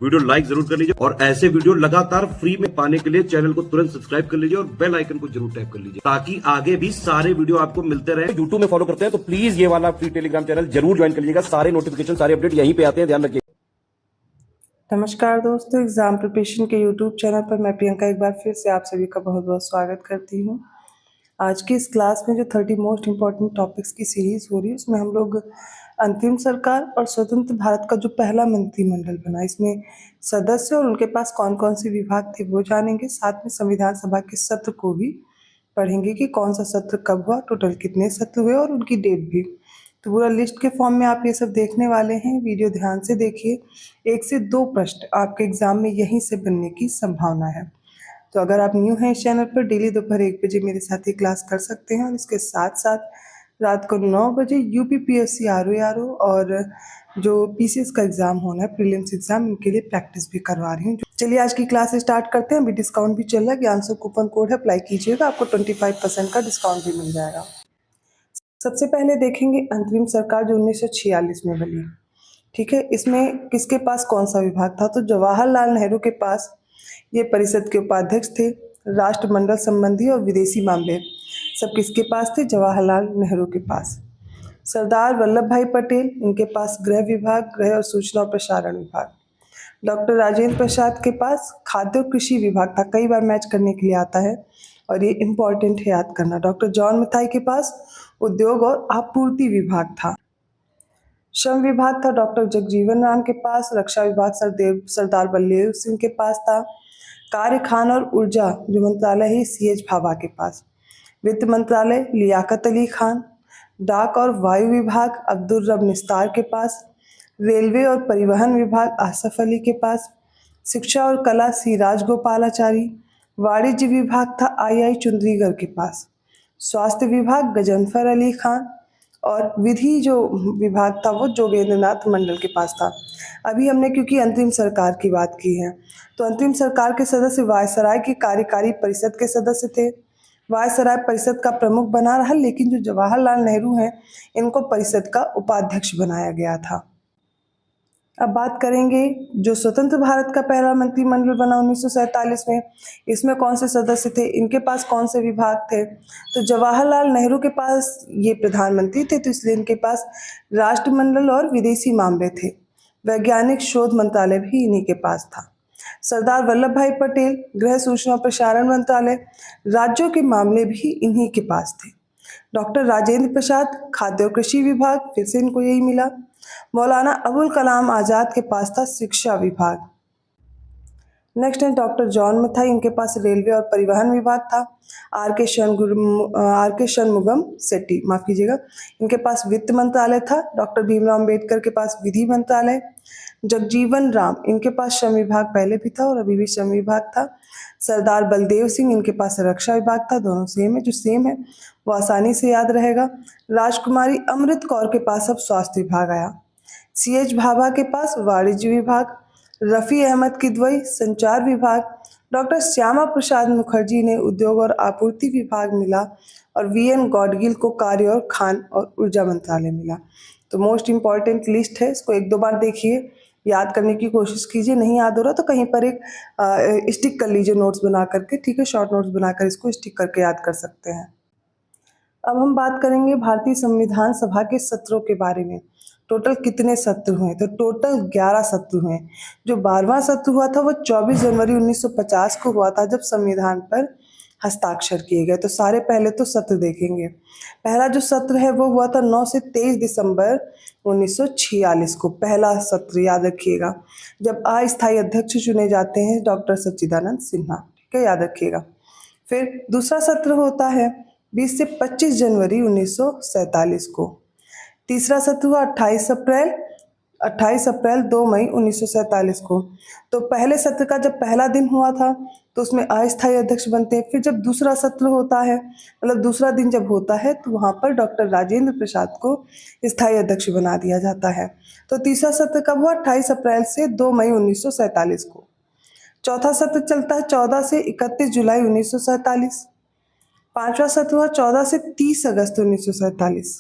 Video like जरूर कर लीजिए और ऐसे वीडियो लगातार फ्री में पाने के लिए चैनल को तुरंत सब्सक्राइब कर लीजिए और बेल आइकन को जरूर टैप कर लीजिए ताकि आगे भी सारे वीडियो आपको मिलते रहे। यूट्यूब में फॉलो करते हैं तो प्लीज ये वाला फ्री टेलीग्राम चैनल जरूर ज्वाइन कर लीजिएगा। सारे नोटिफिकेशन सारे अपडेट यहीं पे आते हैं, ध्यान रखिए। नमस्कार दोस्तों, एग्जाम प्रिपरेशन के यूट्यूब चैनल पर मैं प्रियंका एक बार फिर से आप सभी का बहुत बहुत स्वागत करती हूँ। आज की इस क्लास में जो 30 मोस्ट इम्पॉर्टेंट टॉपिक्स की सीरीज हो रही है उसमें हम लोग अंतरिम सरकार और स्वतंत्र भारत का जो पहला मंत्रिमंडल बना, इसमें सदस्य और उनके पास कौन कौन से विभाग थे वो जानेंगे। साथ में संविधान सभा के सत्र को भी पढ़ेंगे कि कौन सा सत्र कब हुआ, टोटल कितने सत्र हुए और उनकी डेट भी। तो पूरा लिस्ट के फॉर्म में आप ये सब देखने वाले हैं। वीडियो ध्यान से देखिए, 1 से 2 प्रश्न आपके एग्जाम में यहीं से बनने की संभावना है। तो अगर आप न्यू हैं इस चैनल पर, डेली दोपहर 1 बजे मेरे साथ ही क्लास कर सकते हैं और इसके साथ साथ रात को 9 बजे यूपीपीएससी आरओ और जो पीसीएस का एग्जाम होना है, प्रीलिम्स एग्जाम, इनके लिए प्रैक्टिस भी करवा रही हूँ। चलिए आज की क्लास स्टार्ट करते हैं। अभी डिस्काउंट भी चल रहा है, ज्ञान कूपन कोड है, अप्लाई कीजिएगा, आपको 25% का डिस्काउंट भी मिल जाएगा। सबसे पहले देखेंगे अंतरिम सरकार जो 1946 में बनी, ठीक है। इसमें किसके पास कौन सा विभाग था? तो जवाहरलाल नेहरू के पास ये परिषद के उपाध्यक्ष थे। राष्ट्रमंडल संबंधी और विदेशी मामले सब किसके पास थे? जवाहरलाल नेहरू के पास। सरदार वल्लभ भाई पटेल, इनके पास गृह विभाग, गृह और सूचना और प्रसारण विभाग। डॉक्टर राजेंद्र प्रसाद के पास खाद्य और कृषि विभाग था, कई बार मैच करने के लिए आता है और ये इम्पॉर्टेंट है याद करना। डॉक्टर जॉन मथाई के पास उद्योग और आपूर्ति विभाग था। श्रम विभाग था डॉक्टर जगजीवन राम के पास। रक्षा विभाग सरदार बलदेव सिंह के पास था। कार्य, खान और ऊर्जा जो मंत्रालय है सीएच भाभा के पास। वित्त मंत्रालय लियाकत अली खान। डाक और वायु विभाग अब्दुल रब निस्तार के पास। रेलवे और परिवहन विभाग आसफ अली के पास। शिक्षा और कला सी राजगोपालाचारी। वाणिज्य विभाग था आई चुंद्रीगढ़ के पास। स्वास्थ्य विभाग गजनफर अली खान और विधि जो विभाग था वो जोगेंद्रनाथ मंडल के पास था। अभी हमने क्योंकि अंतरिम सरकार की बात की है तो अंतरिम सरकार के सदस्य वायसराय की कार्यकारी परिषद के सदस्य थे। वायसराय परिषद का प्रमुख बना रहा, लेकिन जो जवाहरलाल नेहरू हैं इनको परिषद का उपाध्यक्ष बनाया गया था। अब बात करेंगे जो स्वतंत्र भारत का पहला मंत्रिमंडल बना 1947 में, इसमें कौन से सदस्य थे, इनके पास कौन से विभाग थे? तो जवाहरलाल नेहरू के पास ये प्रधानमंत्री थे तो इसलिए इनके पास राष्ट्रमंडल और विदेशी मामले थे। वैज्ञानिक शोध मंत्रालय भी इन्हीं के पास था। सरदार वल्लभ भाई पटेल गृह, सूचना और प्रसारण मंत्रालय, राज्यों के मामले भी इन्हीं के पास थे। डॉक्टर राजेंद्र प्रसाद खाद्य और कृषि विभाग, फिर से इनको यही मिला। मौलाना अबुल कलाम आजाद के पास था शिक्षा विभाग। नेक्स्ट है डॉक्टर जॉन मथाई, इनके पास रेलवे और परिवहन विभाग था। आर के शनमुगम सेट्टी, माफ कीजिएगा, इनके पास वित्त मंत्रालय था। डॉक्टर भीमराव अम्बेडकर के पास विधि मंत्रालय। जगजीवन राम, इनके पास श्रम विभाग पहले भी था और अभी भी श्रम विभाग था। सरदार बलदेव सिंह, इनके पास रक्षा विभाग था। दोनों सेम है, जो सेम है वो आसानी से याद रहेगा। राजकुमारी अमृत कौर के पास अब स्वास्थ्य विभाग आया। सीएच भाभा के पास वाणिज्य विभाग। रफ़ी अहमद किदवई संचार विभाग। डॉक्टर श्यामा प्रसाद मुखर्जी ने उद्योग और आपूर्ति विभाग मिला और वीएन गॉडगिल को कार्य और खान और ऊर्जा मंत्रालय मिला। तो मोस्ट इम्पॉर्टेंट लिस्ट है, इसको 1-2 बार देखिए, याद करने की कोशिश कीजिए। नहीं याद हो रहा तो कहीं पर एक स्टिक कर लीजिए नोट्स बना करके, ठीक है, शॉर्ट नोट्स बनाकर इसको स्टिक करके याद कर सकते हैं। अब हम बात करेंगे भारतीय संविधान सभा के सत्रों के बारे में। टोटल कितने सत्र हुए? तो टोटल 11 सत्र हुए। जो 12वां सत्र हुआ था वो 24 जनवरी 1950 को हुआ था, जब संविधान पर हस्ताक्षर किए गए। तो सारे पहले तो सत्र देखेंगे। पहला जो सत्र है वो हुआ था 9 से 23 दिसंबर 1946 को, पहला सत्र याद रखिएगा, जब अस्थायी अध्यक्ष चुने जाते हैं डॉक्टर सच्चिदानंद सिन्हा, ठीक है, याद रखिएगा। फिर दूसरा सत्र होता है 20 से 25 जनवरी 1947 को। तीसरा सत्र हुआ 28 अप्रैल 2 मई 1947 को। तो पहले सत्र का जब पहला दिन हुआ था तो उसमें अस्थायी अध्यक्ष बनते हैं। फिर जब दूसरा सत्र होता है, मतलब दूसरा दिन जब होता है, तो वहाँ पर डॉक्टर राजेंद्र प्रसाद को स्थायी अध्यक्ष बना दिया जाता है। तो तीसरा सत्र कब हुआ? 28 अप्रैल से 2 मई 1947 को। चौथा सत्र चलता है 14 से 31 जुलाई 1947। पांचवा सत्र हुआ 14 से 30 अगस्त 1947।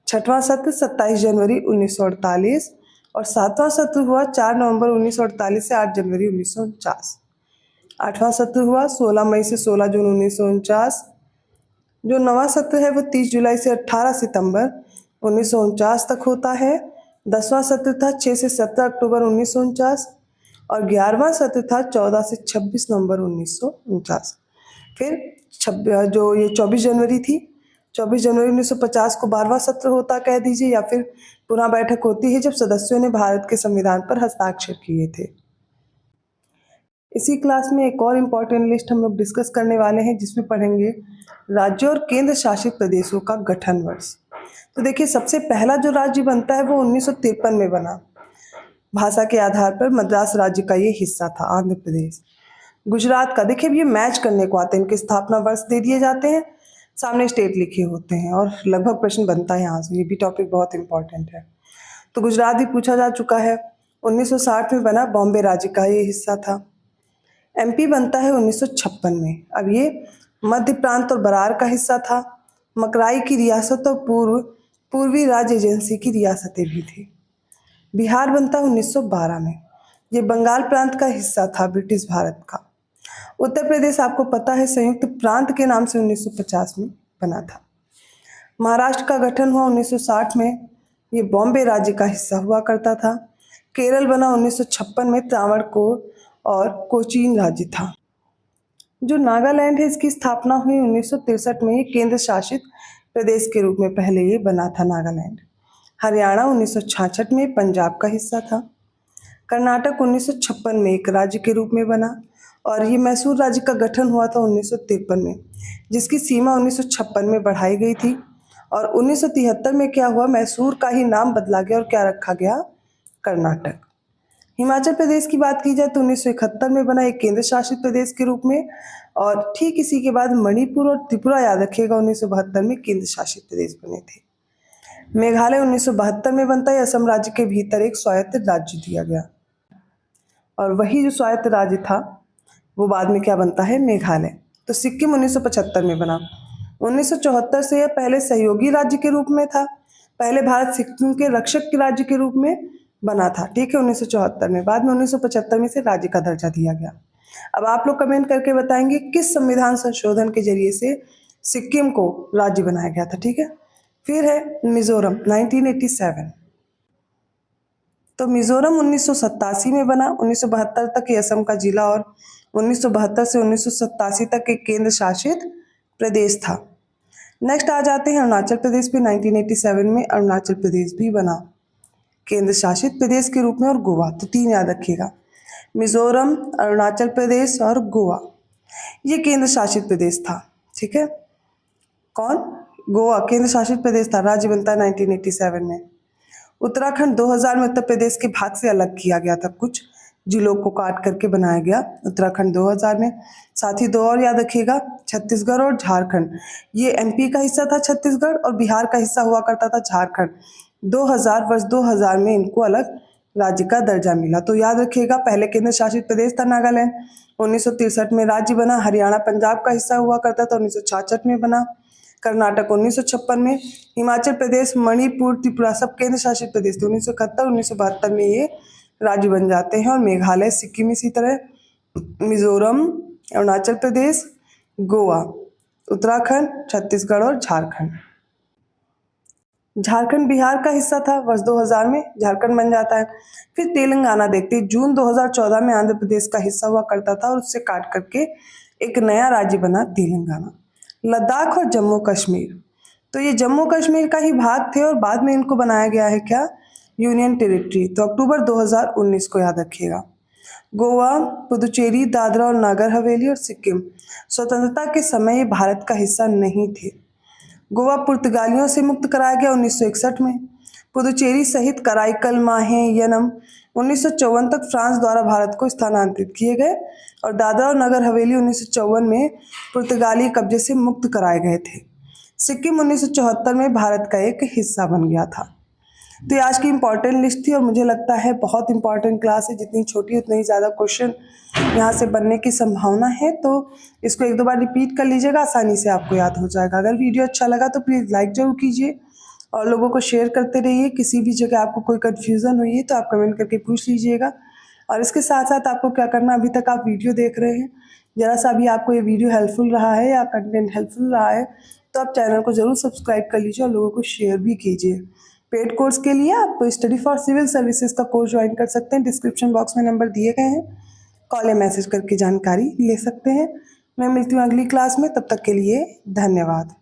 छठवां सत्र 27 जनवरी 1948 और 7वां सत्र हुआ 4 नवंबर 1948 से 8 जनवरी 1949। 8वां सत्र हुआ 16 मई से 16 जून 1949। जो 9वां सत्र है वो 30 जुलाई से 18 सितंबर 1949 तक होता है। 10वां सत्र था 6 से 17 अक्टूबर 1949 और 11वां सत्र था 14 से 26 नवंबर 1949। फिर जो ये 24 जनवरी थी, 24 जनवरी 1950 को 12वां सत्र होता कह दीजिए, या फिर पुनः बैठक होती है जब सदस्यों ने भारत के संविधान पर हस्ताक्षर किए थे। इसी क्लास में एक और इम्पॉर्टेंट लिस्ट हम लोग डिस्कस करने वाले हैं, जिसमें पढ़ेंगे राज्यों और केंद्र शासित प्रदेशों का गठन वर्ष। तो देखिए, सबसे पहला जो राज्य बनता है वो 1953 में बना। भाषा के आधार पर मद्रास राज्य का ये हिस्सा था, आंध्र प्रदेश। गुजरात का, देखिए ये मैच करने को आते हैं, इनके स्थापना वर्ष दे दिए जाते हैं, सामने स्टेट लिखे होते हैं और लगभग प्रश्न बनता है यहाँ से, ये भी टॉपिक बहुत इंपॉर्टेंट है। तो गुजरात भी पूछा जा चुका है। 1960 में बना, बॉम्बे राज्य का ये हिस्सा था। एमपी बनता है 1956 में। अब ये मध्य प्रांत और बरार का हिस्सा था। मकराई की रियासत और पूर्वी राज्य एजेंसी की रियासतें भी थी। बिहार बनता 1912 में। ये बंगाल प्रांत का हिस्सा था ब्रिटिश भारत का। उत्तर प्रदेश आपको पता है संयुक्त प्रांत के नाम से 1950 में बना था। महाराष्ट्र का गठन हुआ 1960 में। ये बॉम्बे राज्य का हिस्सा हुआ करता था। केरल बना 1956 में, त्रावणकोर और कोचीन राज्य था। जो नागालैंड है, इसकी स्थापना हुई 1963 में। ये केंद्र शासित प्रदेश के रूप में पहले ये बना था नागालैंड। हरियाणा 1966 में पंजाब का हिस्सा था। कर्नाटक 1956 में एक राज्य के रूप में बना और ये मैसूर राज्य का गठन हुआ था 1953 में, जिसकी सीमा 1956 में बढ़ाई गई थी। और 1973 में क्या हुआ, मैसूर का ही नाम बदला गया और क्या रखा गया, कर्नाटक। हिमाचल प्रदेश की बात की जाए तो 1971 में बना एक केंद्र शासित प्रदेश के रूप में, और ठीक इसी के बाद मणिपुर और त्रिपुरा, याद रखिएगा, 1972 में केंद्र शासित प्रदेश बने थे। मेघालय 1972 में बनता है। असम राज्य के भीतर एक स्वायत्त राज्य दिया गया और वही जो स्वायत्त राज्य था वो बाद में क्या बनता है, मेघालय। तो सिक्किम 1975 में बना। 1974 से यह पहले सहयोगी राज्य के रूप में था। पहले भारत सिक्किम के रक्षक के राज्य के रूप में बना था, ठीक है, 1974 में। बाद में 1975 में से राज्य का दर्जा दिया गया। अब आप लोग कमेंट करके बताएंगे किस संविधान संशोधन के जरिए से सिक्किम को राज्य बनाया गया था, ठीक है। फिर है मिजोरम 1987। तो मिजोरम 1987 में बना। 1972 तक ये असम का जिला और 1972 से 1987 तक एक केंद्र शासित प्रदेश था। नेक्स्ट आ जाते हैं अरुणाचल प्रदेश पे। 1987 में अरुणाचल प्रदेश भी बना केंद्र शासित प्रदेश के रूप में, और गोवा। तो 3 याद रखिएगा, मिजोरम, अरुणाचल प्रदेश और गोवा, ये केंद्र शासित प्रदेश था, ठीक है। कौन, गोवा केंद्र शासित प्रदेश था। राज्य बनता है 1987 में। उत्तराखंड 2000 में उत्तर प्रदेश के भाग से अलग किया गया था, कुछ जिलों को काट करके बनाया गया उत्तराखंड 2000 में। साथ ही 2 और याद रखिएगा, छत्तीसगढ़ और झारखंड। ये एमपी का हिस्सा था छत्तीसगढ़, और बिहार का हिस्सा हुआ करता था झारखंड। 2000 वर्ष 2000 में इनको अलग राज्य का दर्जा मिला। तो याद रखिएगा, पहले केंद्र शासित प्रदेश था नागालैंड। 1963 में राज्य बना। हरियाणा पंजाब का हिस्सा हुआ करता था, 1966 में बना। कर्नाटक 1956 में। हिमाचल प्रदेश, मणिपुर, त्रिपुरा सब केंद्र शासित प्रदेश थे। 1971 1972 में ये राज्य बन जाते हैं। और मेघालय, सिक्किम, इसी तरह मिजोरम, अरुणाचल प्रदेश, गोवा, उत्तराखंड, छत्तीसगढ़ और झारखंड। झारखंड बिहार का हिस्सा था। वर्ष 2000 में झारखंड बन जाता है। फिर तेलंगाना देखते हैं। जून 2014 में आंध्र प्रदेश का हिस्सा हुआ करता था और उससे काट करके एक नया राज्य बना तेलंगाना। लद्दाख और जम्मू कश्मीर, तो ये जम्मू कश्मीर का ही भाग थे और बाद में इनको बनाया गया है क्या, यूनियन टेरिटरी। तो अक्टूबर 2019 को याद रखिएगा। गोवा, पुदुचेरी, दादरा और नागर हवेली और सिक्किम स्वतंत्रता के समय ये भारत का हिस्सा नहीं थे। गोवा पुर्तगालियों से मुक्त कराया गया 1961 में। पुदुचेरी सहित कराईकल, माहे, यनम 1954 तक फ्रांस द्वारा भारत को स्थानांतरित किए गए। और दादरा और नगर हवेली 1954 में पुर्तगाली कब्जे से मुक्त कराए गए थे। सिक्किम 1974 में भारत का एक हिस्सा बन गया था। तो ये आज की इंपॉर्टेंट लिस्ट थी और मुझे लगता है बहुत इंपॉर्टेंट क्लास है। जितनी छोटी उतने ही ज़्यादा क्वेश्चन यहाँ से बनने की संभावना है। तो इसको 1-2 बार रिपीट कर लीजिएगा, आसानी से आपको याद हो जाएगा। अगर वीडियो अच्छा लगा तो प्लीज़ लाइक जरूर कीजिए और लोगों को शेयर करते रहिए। किसी भी जगह आपको कोई कन्फ्यूज़न हुई है तो आप कमेंट करके पूछ लीजिएगा। और इसके साथ साथ आपको क्या करना, अभी तक आप वीडियो देख रहे हैं, ज़रा सा भी आपको ये वीडियो हेल्पफुल रहा है या कंटेंट हेल्पफुल रहा है तो आप चैनल को ज़रूर सब्सक्राइब कर लीजिए और लोगों को शेयर भी कीजिए। पेड कोर्स के लिए आप स्टडी फॉर सिविल सर्विसेज का कोर्स ज्वाइन कर सकते हैं। डिस्क्रिप्शन बॉक्स में नंबर दिए गए हैं, कॉल या मैसेज करके जानकारी ले सकते हैं। मैं मिलती हूँ अगली क्लास में, तब तक के लिए धन्यवाद।